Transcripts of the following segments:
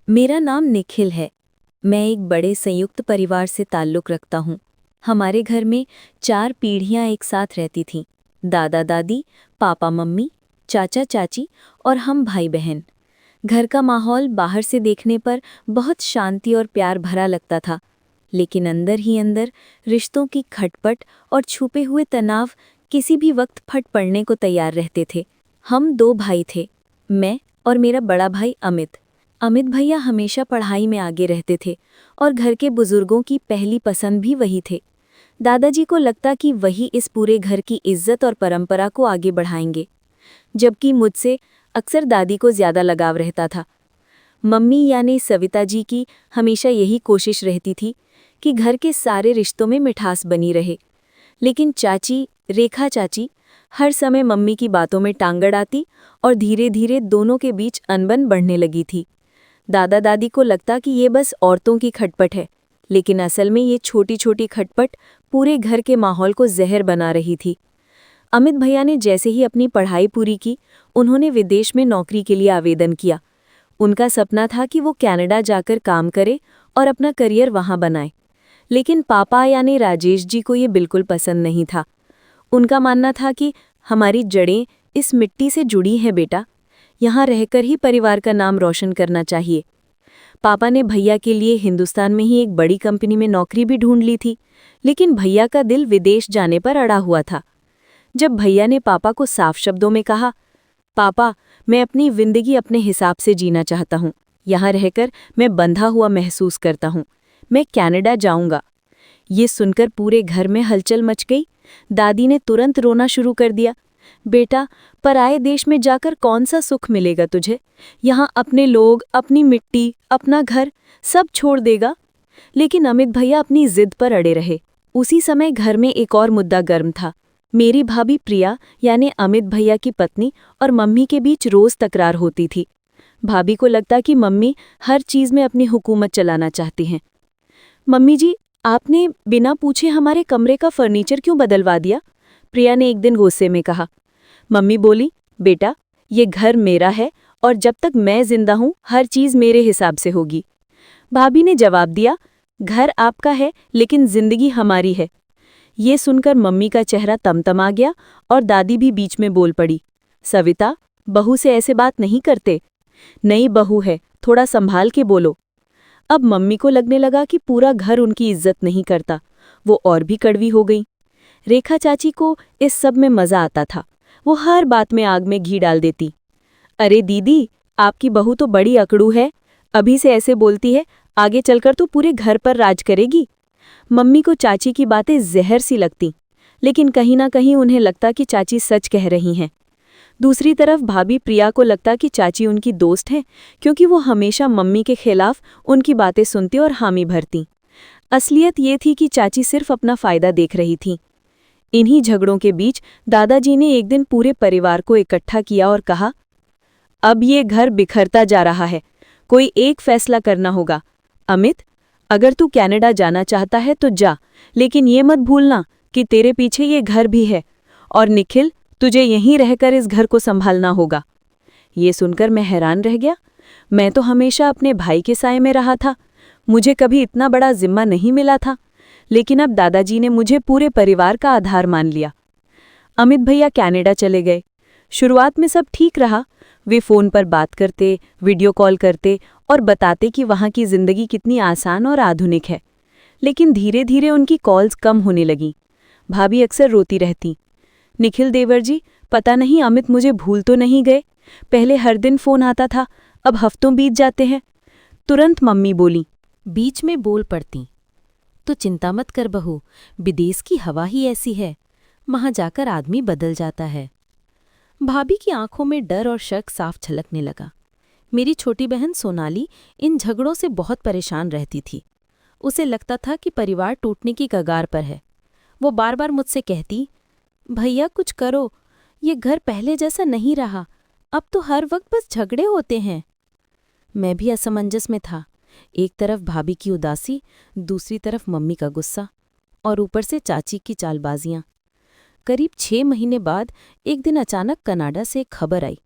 मेरा नाम निखिल है। मैं एक बड़े संयुक्त परिवार से ताल्लुक़ रखता हूँ। हमारे घर में 4 पीढ़ियाँ एक साथ रहती थीं। दादा-दादी, पापा-मम्मी, चाचा-चाची और हम भाई-बहन। घर का माहौल बाहर से देखने पर बहुत शांति और प्यार भरा लगता था, लेकिन अंदर ही अंदर रिश्तों की खटपट और छुपे हुए तनाव किसी भी वक्त फट पड़ने को तैयार रहते थे। हम 2 भाई थे, मैं और मेरा बड़ा भाई अमित। अमित भैया हमेशा पढ़ाई में आगे रहते थे और घर के बुजुर्गों की पहली पसंद भी वही थे। दादाजी को लगता कि वही इस पूरे घर की इज्जत और परंपरा को आगे बढ़ाएंगे, जबकि मुझसे अक्सर दादी को ज़्यादा लगाव रहता था। मम्मी यानी सविता जी की हमेशा यही कोशिश रहती थी कि घर के सारे रिश्तों में मिठास बनी रहे, लेकिन चाची, रेखा चाची, हर समय मम्मी की बातों में टांग अड़ाती और धीरे धीरे दोनों के बीच अनबन बढ़ने लगी थी। दादा दादी को लगता कि ये बस औरतों की खटपट है, लेकिन असल में ये छोटी छोटी खटपट पूरे घर के माहौल को जहर बना रही थी। अमित भैया ने जैसे ही अपनी पढ़ाई पूरी की, उन्होंने विदेश में नौकरी के लिए आवेदन किया। उनका सपना था कि वो कनाडा जाकर काम करे और अपना करियर वहां बनाए, लेकिन पापा यानी राजेश जी को ये बिल्कुल पसंद नहीं था। उनका मानना था कि हमारी जड़ें इस मिट्टी से जुड़ी हैं बेटा, यहाँ रहकर ही परिवार का नाम रोशन करना चाहिए। पापा ने भैया के लिए हिंदुस्तान में ही एक बड़ी कंपनी में नौकरी भी ढूंढ ली थी, लेकिन भैया का दिल विदेश जाने पर अड़ा हुआ था। जब भैया ने पापा को साफ शब्दों में कहा, पापा, मैं अपनी जिंदगी अपने हिसाब से जीना चाहता हूँ, यहाँ रहकर मैं बंधा हुआ महसूस करता हूँ, मैं कनाडा जाऊंगा। ये सुनकर पूरे घर में हलचल मच गई। दादी ने तुरंत रोना शुरू कर दिया। बेटा, पराये देश में जाकर कौन सा सुख मिलेगा तुझे? यहाँ अपने लोग, अपनी मिट्टी, अपना घर सब छोड़ देगा। लेकिन अमित भैया अपनी जिद पर अड़े रहे। उसी समय घर में एक और मुद्दा गर्म था। मेरी भाभी प्रिया यानी अमित भैया की पत्नी और मम्मी के बीच रोज तकरार होती थी। भाभी को लगता कि मम्मी हर चीज में अपनी हुकूमत चलाना चाहती हैं। मम्मी जी, आपने बिना पूछे हमारे कमरे का फर्नीचर क्यों बदलवा दिया? प्रिया ने एक दिन गुस्से में कहा। मम्मी बोली, बेटा, ये घर मेरा है और जब तक मैं जिंदा हूं हर चीज मेरे हिसाब से होगी। भाभी ने जवाब दिया, घर आपका है लेकिन जिंदगी हमारी है। ये सुनकर मम्मी का चेहरा तमतमा गया और दादी भी बीच में बोल पड़ी, सविता, बहू से ऐसे बात नहीं करते। नई बहू है, थोड़ा संभाल के बोलो। अब मम्मी को लगने लगा कि पूरा घर उनकी इज्जत नहीं करता। वो और भी कड़वी हो गई। रेखा चाची को इस सब में मजा आता था। वो हर बात में आग में घी डाल देती। अरे दीदी, आपकी बहू तो बड़ी अकड़ू है, अभी से ऐसे बोलती है, आगे चलकर तो पूरे घर पर राज करेगी। मम्मी को चाची की बातें जहर सी लगती, लेकिन कहीं ना कहीं उन्हें लगता कि चाची सच कह रही हैं। दूसरी तरफ भाभी प्रिया को लगता कि चाची उनकी दोस्त हैं, क्योंकि वो हमेशा मम्मी के खिलाफ उनकी बातें सुनती और हामी भरती। असलियत ये थी कि चाची सिर्फ अपना फायदा देख रही थी। इन्हीं झगड़ों के बीच दादाजी ने एक दिन पूरे परिवार को इकट्ठा किया और कहा, अब ये घर बिखरता जा रहा है, कोई एक फैसला करना होगा। अमित, अगर तू कनाडा जाना चाहता है तो जा, लेकिन ये मत भूलना कि तेरे पीछे ये घर भी है। और निखिल, तुझे यहीं रहकर इस घर को संभालना होगा। ये सुनकर मैं हैरान रह गया। मैं तो हमेशा अपने भाई के साए में रहा था, मुझे कभी इतना बड़ा जिम्मा नहीं मिला था, लेकिन अब दादाजी ने मुझे पूरे परिवार का आधार मान लिया। अमित भैया कनाडा चले गए। शुरुआत में सब ठीक रहा। वे फ़ोन पर बात करते, वीडियो कॉल करते और बताते कि वहाँ की ज़िंदगी कितनी आसान और आधुनिक है। लेकिन धीरे धीरे उनकी कॉल्स कम होने लगीं। भाभी अक्सर रोती रहती, निखिल देवर जी, पता नहीं अमित मुझे भूल तो नहीं गए। पहले हर दिन फ़ोन आता था, अब हफ्तों बीत जाते हैं। तुरंत मम्मी बोली, बीच में बोल पड़ती, तो चिंता मत कर बहू, विदेश की हवा ही ऐसी है, वहां जाकर आदमी बदल जाता है। भाभी की आंखों में डर और शक साफ झलकने लगा। मेरी छोटी बहन सोनाली इन झगड़ों से बहुत परेशान रहती थी। उसे लगता था कि परिवार टूटने की कगार पर है। वो बार बार मुझसे कहती, भैया कुछ करो, ये घर पहले जैसा नहीं रहा, अब तो हर वक्त बस झगड़े होते हैं। मैं भी असमंजस में था। एक तरफ भाभी की उदासी, दूसरी तरफ मम्मी का गुस्सा और ऊपर से चाची की चालबाजियां। करीब 6 महीने बाद एक दिन अचानक कनाडा से एक खबर आई।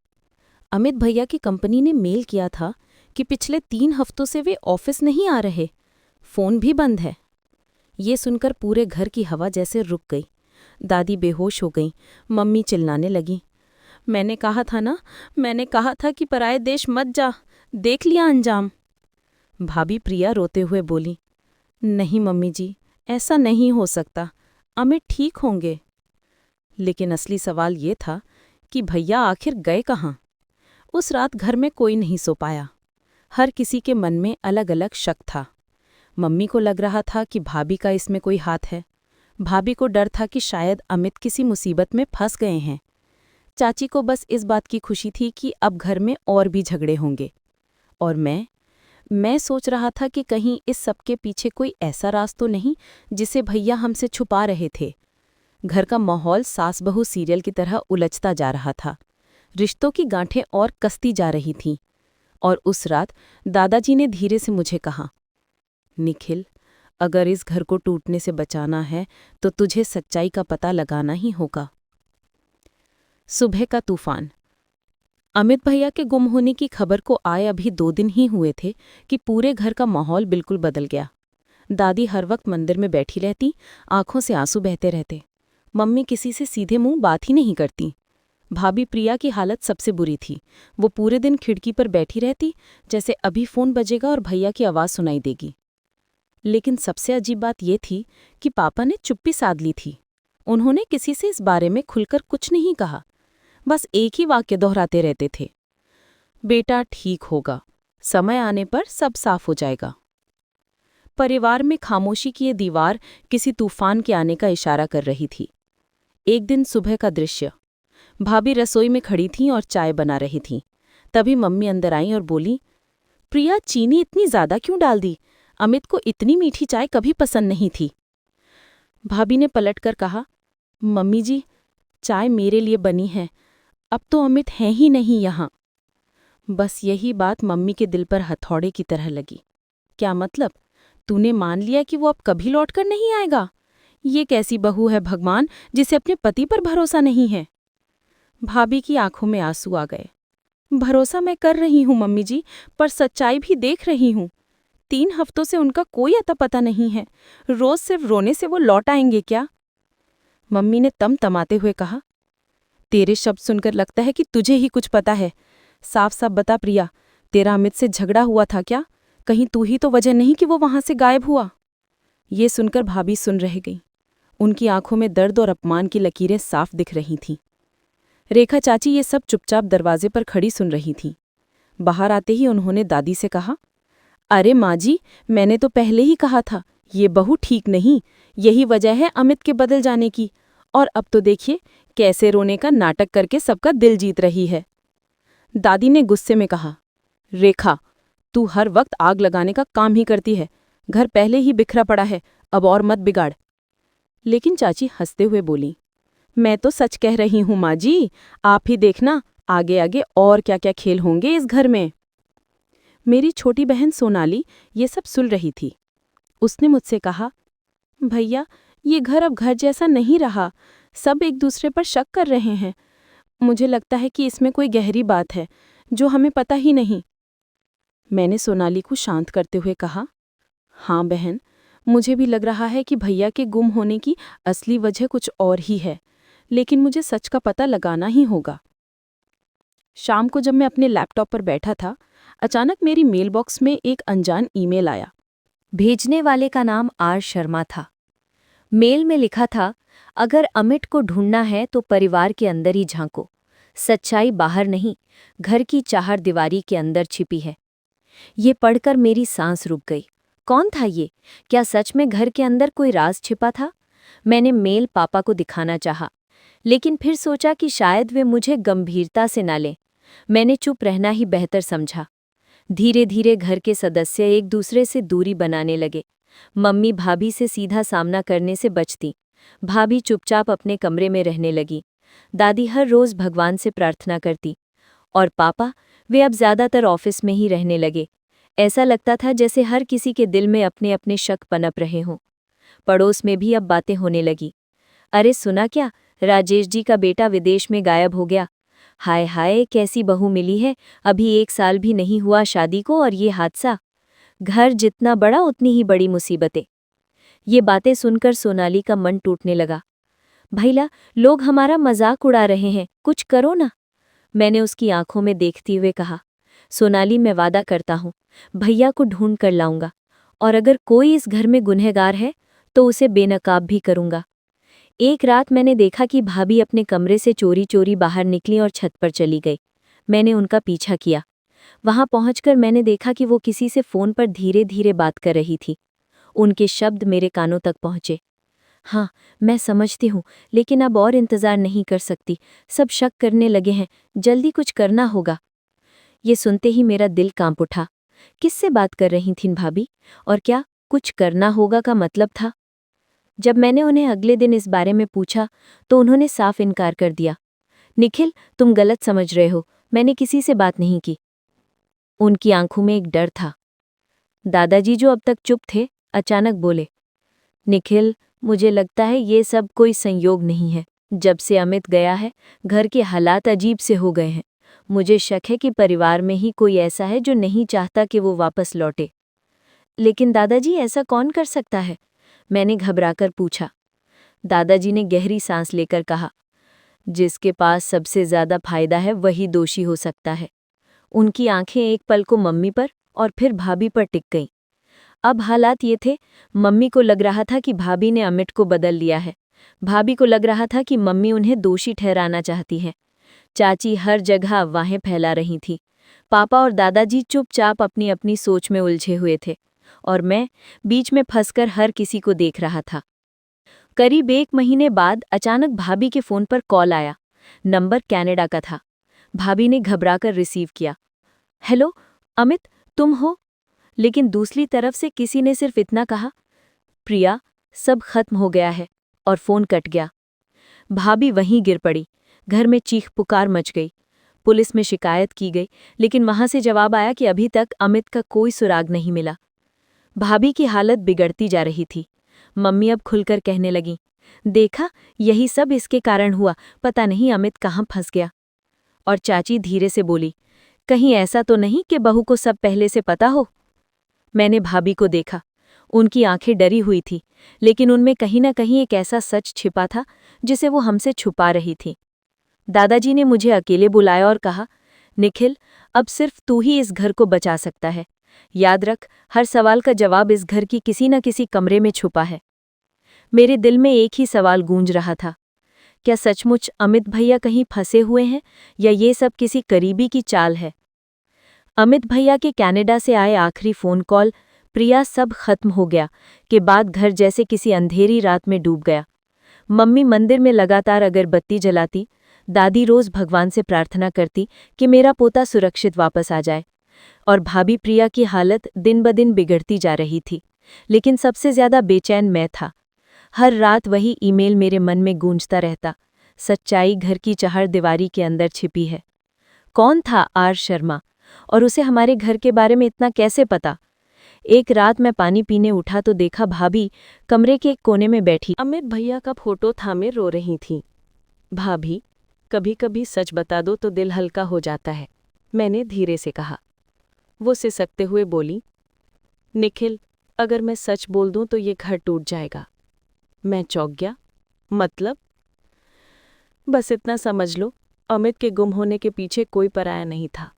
अमित भैया की कंपनी ने मेल किया था कि पिछले 3 हफ्तों से वे ऑफिस नहीं आ रहे। फोन भी बंद है। ये सुनकर पूरे घर की हवा जैसे रुक गई। दादी बेहोश हो गई। मम्मी चिल्लाने लगी, मैंने कहा था ना, मैंने कहा था कि पराये देश मत जा, देख लिया अंजाम। भाभी प्रिया रोते हुए बोली, नहीं मम्मी जी, ऐसा नहीं हो सकता, अमित ठीक होंगे। लेकिन असली सवाल ये था कि भैया आखिर गए कहाँ। उस रात घर में कोई नहीं सो पाया। हर किसी के मन में अलग अलग शक था। मम्मी को लग रहा था कि भाभी का इसमें कोई हाथ है। भाभी को डर था कि शायद अमित किसी मुसीबत में फंस गए हैं। चाची को बस इस बात की खुशी थी कि अब घर में और भी झगड़े होंगे। और मैं सोच रहा था कि कहीं इस सब के पीछे कोई ऐसा राज तो नहीं जिसे भैया हमसे छुपा रहे थे। घर का माहौल सास बहू सीरियल की तरह उलझता जा रहा था। रिश्तों की गांठें और कसती जा रही थीं। और उस रात दादाजी ने धीरे से मुझे कहा, निखिल, अगर इस घर को टूटने से बचाना है तो तुझे सच्चाई का पता लगाना ही होगा। सुबह का तूफान। अमित भैया के गुम होने की खबर को आए अभी 2 दिन ही हुए थे कि पूरे घर का माहौल बिल्कुल बदल गया। दादी हर वक्त मंदिर में बैठी रहती, आंखों से आंसू बहते रहते। मम्मी किसी से सीधे मुंह बात ही नहीं करती। भाभी प्रिया की हालत सबसे बुरी थी। वो पूरे दिन खिड़की पर बैठी रहती, जैसे अभी फोन बजेगा और भैया की आवाज़ सुनाई देगी। लेकिन सबसे अजीब बात ये थी कि पापा ने चुप्पी साध ली थी। उन्होंने किसी से इस बारे में खुलकर कुछ नहीं कहा, बस एक ही वाक्य दोहराते रहते थे, बेटा ठीक होगा, समय आने पर सब साफ हो जाएगा। परिवार में खामोशी की ये दीवार किसी तूफान के आने का इशारा कर रही थी। एक दिन सुबह का दृश्य। भाभी रसोई में खड़ी थीं और चाय बना रही थीं। तभी मम्मी अंदर आईं और बोली, प्रिया, चीनी इतनी ज्यादा क्यों डाल दी? अमित को इतनी मीठी चाय कभी पसंद नहीं थी। भाभी ने पलटकर कहा, मम्मी जी, चाय मेरे लिए बनी है, अब तो अमित है ही नहीं यहाँ। बस यही बात मम्मी के दिल पर हथौड़े की तरह लगी। क्या मतलब? तूने मान लिया कि वो अब कभी लौटकर नहीं आएगा? ये कैसी बहू है भगवान, जिसे अपने पति पर भरोसा नहीं है? भाभी की आंखों में आंसू आ गए। भरोसा मैं कर रही हूँ मम्मी जी, पर सच्चाई भी देख रही हूँ। 3 हफ्तों से उनका कोई अता पता नहीं है। रोज सिर्फ रोने से वो लौट आएंगे क्या? मम्मी ने तमतमाते हुए कहा, तेरे शब्द सुनकर लगता है कि तुझे ही कुछ पता है। साफ साफ बता प्रिया, तेरा अमित से झगड़ा हुआ था क्या? कहीं तू ही तो वजह नहीं कि वो वहां से गायब हुआ? ये सुनकर भाभी सुन रह गई। उनकी आंखों में दर्द और अपमान की लकीरें साफ दिख रही थीं। रेखा चाची ये सब चुपचाप दरवाजे पर खड़ी सुन रही थीं। बाहर आते ही उन्होंने दादी से कहा, अरे माँ जी, मैंने तो पहले ही कहा था, ये बहू ठीक नहीं, यही वजह है अमित के बदल जाने की। और अब तो देखिए कैसे रोने का नाटक करके सबका दिल जीत रही है। दादी ने गुस्से में कहा, रेखा, तू हर वक्त आग लगाने का काम ही करती है। घर पहले ही बिखरा पड़ा है, अब और मत बिगाड़। लेकिन चाची हंसते हुए बोली, मैं तो सच कह रही हूँ माँ जी, आप ही देखना आगे आगे और क्या क्या खेल होंगे इस घर में। मेरी छोटी बहन सोनाली ये सब सुन रही थी। उसने मुझसे कहा, भैया, ये घर अब घर जैसा नहीं रहा, सब एक दूसरे पर शक कर रहे हैं। मुझे लगता है कि इसमें कोई गहरी बात है जो हमें पता ही नहीं। मैंने सोनाली को शांत करते हुए कहा, हाँ बहन, मुझे भी लग रहा है कि भैया के गुम होने की असली वजह कुछ और ही है, लेकिन मुझे सच का पता लगाना ही होगा। शाम को जब मैं अपने लैपटॉप पर बैठा था, अचानक मेरी मेलबॉक्स में एक अनजान ईमेल आया। भेजने वाले का नाम आर शर्मा था। मेल में लिखा था, अगर अमित को ढूंढना है तो परिवार के अंदर ही झांको, सच्चाई बाहर नहीं, घर की चारदीवारी के अंदर छिपी है। ये पढ़कर मेरी सांस रुक गई। कौन था ये? क्या सच में घर के अंदर कोई राज छिपा था? मैंने मेल पापा को दिखाना चाहा, लेकिन फिर सोचा कि शायद वे मुझे गंभीरता से न लें। मैंने चुप रहना ही बेहतर समझा। धीरे धीरे घर के सदस्य एक दूसरे से दूरी बनाने लगे। मम्मी भाभी से सीधा सामना करने से बचती। भाभी चुपचाप अपने कमरे में रहने लगी। दादी हर रोज भगवान से प्रार्थना करती। और पापा, वे अब ज्यादातर ऑफिस में ही रहने लगे। ऐसा लगता था जैसे हर किसी के दिल में अपने अपने शक पनप रहे हों। पड़ोस में भी अब बातें होने लगी। अरे सुना क्या, राजेश जी का बेटा विदेश में गायब हो गया। हाय हाय, कैसी बहू मिली है, अभी 1 साल भी नहीं हुआ शादी को और ये हादसा। घर जितना बड़ा उतनी ही बड़ी मुसीबतें। ये बातें सुनकर सोनाली का मन टूटने लगा। भैया, लोग हमारा मजाक उड़ा रहे हैं, कुछ करो ना। मैंने उसकी आंखों में देखते हुए कहा, सोनाली, मैं वादा करता हूँ, भैया को ढूंढ कर लाऊंगा, और अगर कोई इस घर में गुनहगार है तो उसे बेनकाब भी करूंगा। एक रात मैंने देखा कि भाभी अपने कमरे से चोरी चोरी बाहर निकली और छत पर चली गई। मैंने उनका पीछा किया। वहां पहुंचकर मैंने देखा कि वो किसी से फोन पर धीरे धीरे बात कर रही थी। उनके शब्द मेरे कानों तक पहुंचे। हाँ, मैं समझती हूँ, लेकिन अब और इंतजार नहीं कर सकती। सब शक करने लगे हैं, जल्दी कुछ करना होगा। ये सुनते ही मेरा दिल कांप उठा। किससे बात कर रही थीं भाभी? और क्या कुछ करना होगा का मतलब था? जब मैंने उन्हें अगले दिन इस बारे में पूछा तो उन्होंने साफ इनकार कर दिया। निखिल, तुम गलत समझ रहे हो, मैंने किसी से बात नहीं की। उनकी आंखों में एक डर था। दादाजी, जो अब तक चुप थे, अचानक बोले, निखिल, मुझे लगता है ये सब कोई संयोग नहीं है। जब से अमित गया है, घर के हालात अजीब से हो गए हैं। मुझे शक है कि परिवार में ही कोई ऐसा है जो नहीं चाहता कि वो वापस लौटे। लेकिन दादाजी, ऐसा कौन कर सकता है? मैंने घबराकर पूछा। दादाजी ने गहरी सांस लेकर कहा, जिसके पास सबसे ज्यादा फायदा है वही दोषी हो सकता है। उनकी आंखें एक पल को मम्मी पर और फिर भाभी पर टिक गईं। अब हालात ये थे, मम्मी को लग रहा था कि भाभी ने अमित को बदल लिया है। भाभी को लग रहा था कि मम्मी उन्हें दोषी ठहराना चाहती है। चाची हर जगह अफवाहें फैला रही थी। पापा और दादाजी चुपचाप अपनी अपनी सोच में उलझे हुए थे, और मैं बीच में फंसकर हर किसी को देख रहा था। करीब 1 महीने बाद अचानक भाभी के फोन पर कॉल आया। नंबर कनाडा का था। भाभी ने घबराकर रिसीव किया। हेलो अमित, तुम हो? लेकिन दूसरी तरफ से किसी ने सिर्फ इतना कहा, प्रिया, सब खत्म हो गया है, और फोन कट गया। भाभी वहीं गिर पड़ी। घर में चीख पुकार मच गई। पुलिस में शिकायत की गई, लेकिन वहां से जवाब आया कि अभी तक अमित का कोई सुराग नहीं मिला। भाभी की हालत बिगड़ती जा रही थी। मम्मी अब खुलकर कहने लगीं, देखा, यही सब इसके कारण हुआ, पता नहीं अमित कहाँ फंस गया। और चाची धीरे से बोली, कहीं ऐसा तो नहीं कि बहू को सब पहले से पता हो? मैंने भाभी को देखा। उनकी आंखें डरी हुई थी, लेकिन उनमें कहीं न कहीं एक ऐसा सच छिपा था जिसे वो हमसे छुपा रही थी। दादाजी ने मुझे अकेले बुलाया और कहा, निखिल, अब सिर्फ तू ही इस घर को बचा सकता है। याद रख, हर सवाल का जवाब इस घर की किसी न किसी कमरे में छुपा है। मेरे दिल में एक ही सवाल गूंज रहा था, क्या सचमुच अमित भैया कहीं फंसे हुए हैं, या ये सब किसी करीबी की चाल है? अमित भैया के कनाडा से आए आखिरी फोन कॉल, प्रिया, सब खत्म हो गया के बाद घर जैसे किसी अंधेरी रात में डूब गया। मम्मी मंदिर में लगातार अगरबत्ती जलाती, दादी रोज भगवान से प्रार्थना करती कि मेरा पोता सुरक्षित वापस आ जाए, और भाभी प्रिया की हालत दिन ब दिन बिगड़ती जा रही थी। लेकिन सबसे ज्यादा बेचैन मैं था। हर रात वही ईमेल मेरे मन में गूंजता रहता, सच्चाई घर की चहारदीवारी के अंदर छिपी है। कौन था आर शर्मा, और उसे हमारे घर के बारे में इतना कैसे पता? एक रात मैं पानी पीने उठा तो देखा भाभी कमरे के एक कोने में बैठी अमित भैया का फोटो थामे रो रही थीं। भाभी, कभी कभी सच बता दो तो दिल हल्का हो जाता है, मैंने धीरे से कहा। वो सिसकते हुए बोली, निखिल, अगर मैं सच बोल दूं तो ये घर टूट जाएगा। मैं चौंक गया। मतलब? बस इतना समझ लो, अमित के गुम होने के पीछे कोई पराया नहीं था।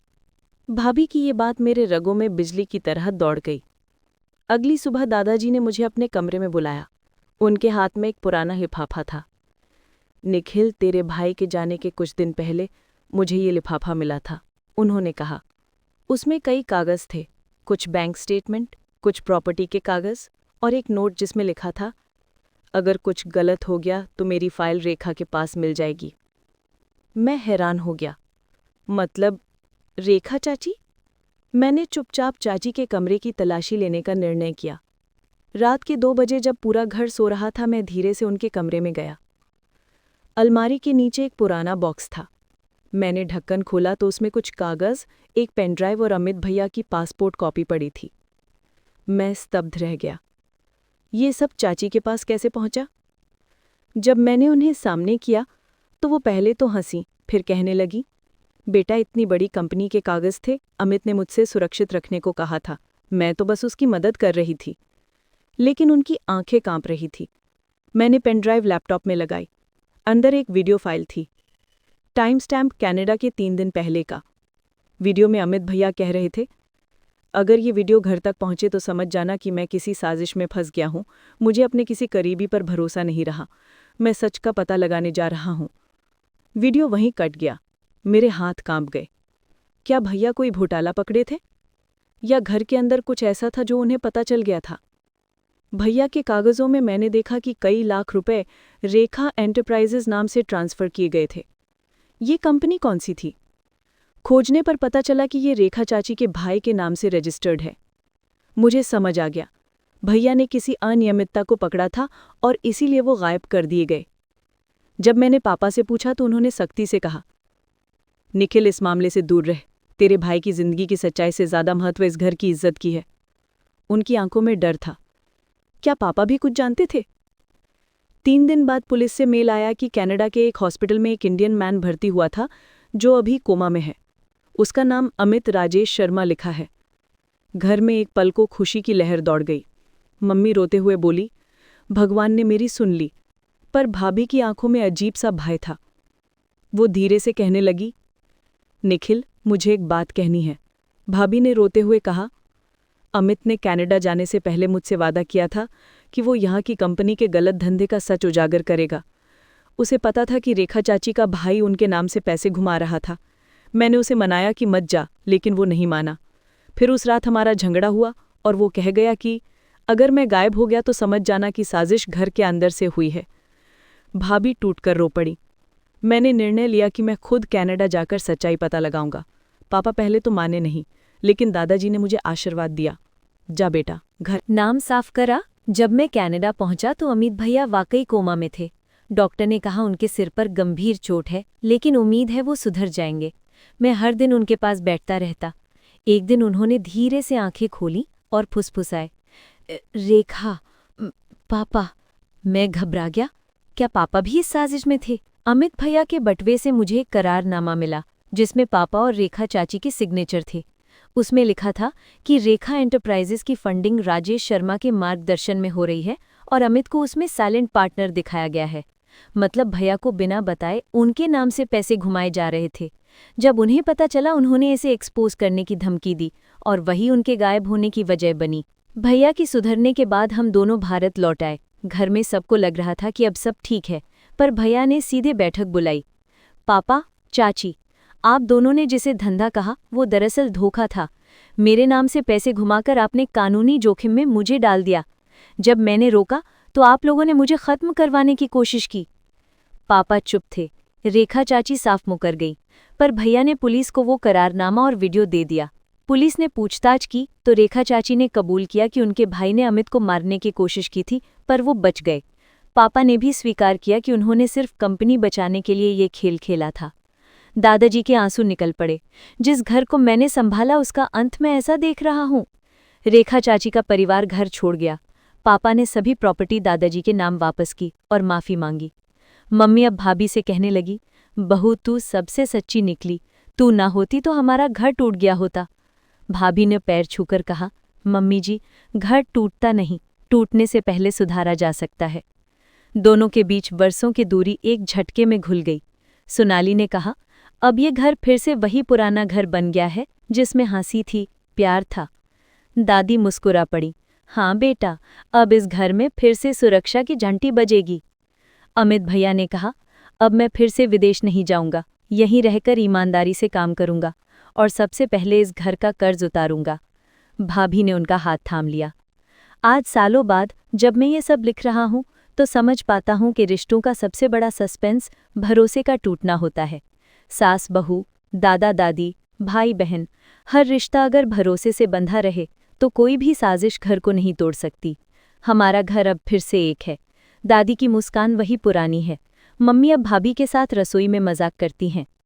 भाभी की ये बात मेरे रगों में बिजली की तरह दौड़ गई। अगली सुबह दादाजी ने मुझे अपने कमरे में बुलाया। उनके हाथ में एक पुराना लिफाफा था। निखिल, तेरे भाई के जाने के कुछ दिन पहले मुझे ये लिफाफा मिला था, उन्होंने कहा। उसमें कई कागज थे, कुछ बैंक स्टेटमेंट, कुछ प्रॉपर्टी के कागज, और एक नोट जिसमें लिखा था, अगर कुछ गलत हो गया तो मेरी फाइल रेखा के पास मिल जाएगी। मैं हैरान हो गया। मतलब रेखा चाची? मैंने चुपचाप चाची के कमरे की तलाशी लेने का निर्णय किया। रात के 2 बजे जब पूरा घर सो रहा था, मैं धीरे से उनके कमरे में गया। अलमारी के नीचे एक पुराना बॉक्स था। मैंने ढक्कन खोला तो उसमें कुछ कागज, एक पेनड्राइव और अमित भैया की पासपोर्ट कॉपी पड़ी थी। मैं स्तब्ध रह गया। ये सब चाची के पास कैसे पहुंचा? जब मैंने उन्हें सामने किया तो वो पहले तो हंसी, फिर कहने लगी, बेटा, इतनी बड़ी कंपनी के कागज थे, अमित ने मुझसे सुरक्षित रखने को कहा था। मैं तो बस उसकी मदद कर रही थी। लेकिन उनकी आंखें कांप रही थी। मैंने पेनड्राइव लैपटॉप में लगाई। अंदर एक वीडियो फाइल थी, टाइम स्टैम्प कनाडा के 3 दिन पहले का। वीडियो में अमित भैया कह रहे थे, अगर ये वीडियो घर तक पहुंचे तो समझ जाना कि मैं किसी साजिश में फंस गया हूं। मुझे अपने किसी करीबी पर भरोसा नहीं रहा। मैं सच का पता लगाने जा रहा हूं। वीडियो वहीं कट गया। मेरे हाथ कांप गए। क्या भैया कोई घोटाला पकड़े थे, या घर के अंदर कुछ ऐसा था जो उन्हें पता चल गया था? भैया के कागजों में मैंने देखा कि कई लाख रुपए रेखा एंटरप्राइजेज नाम से ट्रांसफर किए गए थे। ये कंपनी कौन सी थी? खोजने पर पता चला कि ये रेखा चाची के भाई के नाम से रजिस्टर्ड है। मुझे समझ आ गया, भैया ने किसी अनियमितता को पकड़ा था और इसीलिए वो गायब कर दिए गए। जब मैंने पापा से पूछा तो उन्होंने सख्ती से कहा, निखिल, इस मामले से दूर रह। तेरे भाई की जिंदगी की सच्चाई से ज्यादा महत्व इस घर की इज्जत की है। उनकी आंखों में डर था। क्या पापा भी कुछ जानते थे? 3 दिन बाद पुलिस से मेल आया कि कनाडा के एक हॉस्पिटल में एक इंडियन मैन भर्ती हुआ था जो अभी कोमा में है। उसका नाम अमित राजेश शर्मा लिखा है। घर में एक पल को खुशी की लहर दौड़ गई। मम्मी रोते हुए बोली, भगवान ने मेरी सुन ली। पर भाभी की आंखों में अजीब सा भय था। वो धीरे से कहने लगी, निखिल, मुझे एक बात कहनी है। भाभी ने रोते हुए कहा, अमित ने कनाडा जाने से पहले मुझसे वादा किया था कि वो यहाँ की कंपनी के गलत धंधे का सच उजागर करेगा। उसे पता था कि रेखा चाची का भाई उनके नाम से पैसे घुमा रहा था। मैंने उसे मनाया कि मत जा, लेकिन वो नहीं माना। फिर उस रात हमारा झगड़ा हुआ और वो कह गया कि अगर मैं गायब हो गया तो समझ जाना कि साजिश घर के अंदर से हुई है। भाभी टूटकर रो पड़ी। मैंने निर्णय लिया कि मैं खुद कनाडा जाकर सच्चाई पता लगाऊंगा। पापा पहले तो माने नहीं, लेकिन दादाजी ने मुझे आशीर्वाद दिया, जा बेटा, घर। नाम साफ करा। जब मैं कनाडा पहुंचा तो अमित भैया वाकई कोमा में थे। डॉक्टर ने कहा उनके सिर पर गंभीर चोट है, लेकिन उम्मीद है वो सुधर जाएंगे। मैं हर दिन उनके पास बैठता रहता। एक दिन उन्होंने धीरे से आंखें खोली और फुसफुसाए, रेखा, पापा। मैं घबरा गया। क्या पापा भी इस साजिश में थे? अमित भैया के बटवे से मुझे एक करारनामा मिला जिसमें पापा और रेखा चाची के सिग्नेचर थे। उसमें लिखा था कि रेखा एंटरप्राइजेज की फंडिंग राजेश शर्मा के मार्गदर्शन में हो रही है और अमित को उसमें साइलेंट पार्टनर दिखाया गया है। मतलब भैया को बिना बताए उनके नाम से पैसे घुमाए जा रहे थे। जब उन्हें पता चला, उन्होंने इसे एक्सपोज करने की धमकी दी और वही उनके गायब होने की वजह बनी। भैया की सुधरने के बाद हम दोनों भारत लौट आए। घर में सबको लग रहा था कि अब सब ठीक है, पर भैया ने सीधे बैठक बुलाई। पापा, चाची, आप दोनों ने जिसे धंधा कहा वो दरअसल धोखा था। मेरे नाम से पैसे घुमाकर आपने कानूनी जोखिम में मुझे डाल दिया। जब मैंने रोका तो आप लोगों ने मुझे खत्म करवाने की कोशिश की। पापा चुप थे। रेखा चाची साफ मुकर गई, पर भैया ने पुलिस को वो करारनामा और वीडियो दे दिया। पुलिस ने पूछताछ की तो रेखा चाची ने कबूल किया कि उनके भाई ने अमित को मारने की कोशिश की थी, पर वो बच गए। पापा ने भी स्वीकार किया कि उन्होंने सिर्फ कंपनी बचाने के लिए ये खेल खेला था। दादाजी के आंसू निकल पड़े। जिस घर को मैंने संभाला उसका अंत मैं ऐसा देख रहा हूँ। रेखा चाची का परिवार घर छोड़ गया। पापा ने सभी प्रॉपर्टी दादाजी के नाम वापस की और माफी मांगी। मम्मी अब भाभी से कहने लगी, बहू, तू सबसे सच्ची निकली। तू ना होती तो हमारा घर टूट गया होता। भाभी ने पैर छूकर कहा, मम्मी जी, घर टूटता नहीं, टूटने से पहले सुधारा जा सकता है। दोनों के बीच बरसों की दूरी एक झटके में घुल गई। सोनाली ने कहा, अब ये घर फिर से वही पुराना घर बन गया है जिसमें हंसी थी, प्यार था। दादी मुस्कुरा पड़ी, हाँ बेटा, अब इस घर में फिर से सुरक्षा की घंटी बजेगी। अमित भैया ने कहा, अब मैं फिर से विदेश नहीं जाऊंगा, यहीं रहकर ईमानदारी से काम करूंगा और सबसे पहले इस घर का कर्ज उतारूंगा। भाभी ने उनका हाथ थाम लिया। आज सालों बाद जब मैं ये सब लिख रहा हूं तो समझ पाता हूं कि रिश्तों का सबसे बड़ा सस्पेंस भरोसे का टूटना होता है। सास बहू, दादा दादी, भाई बहन, हर रिश्ता अगर भरोसे से बंधा रहे तो कोई भी साजिश घर को नहीं तोड़ सकती। हमारा घर अब फिर से एक है। दादी की मुस्कान वही पुरानी है। मम्मी अब भाभी के साथ रसोई में मजाक करती हैं।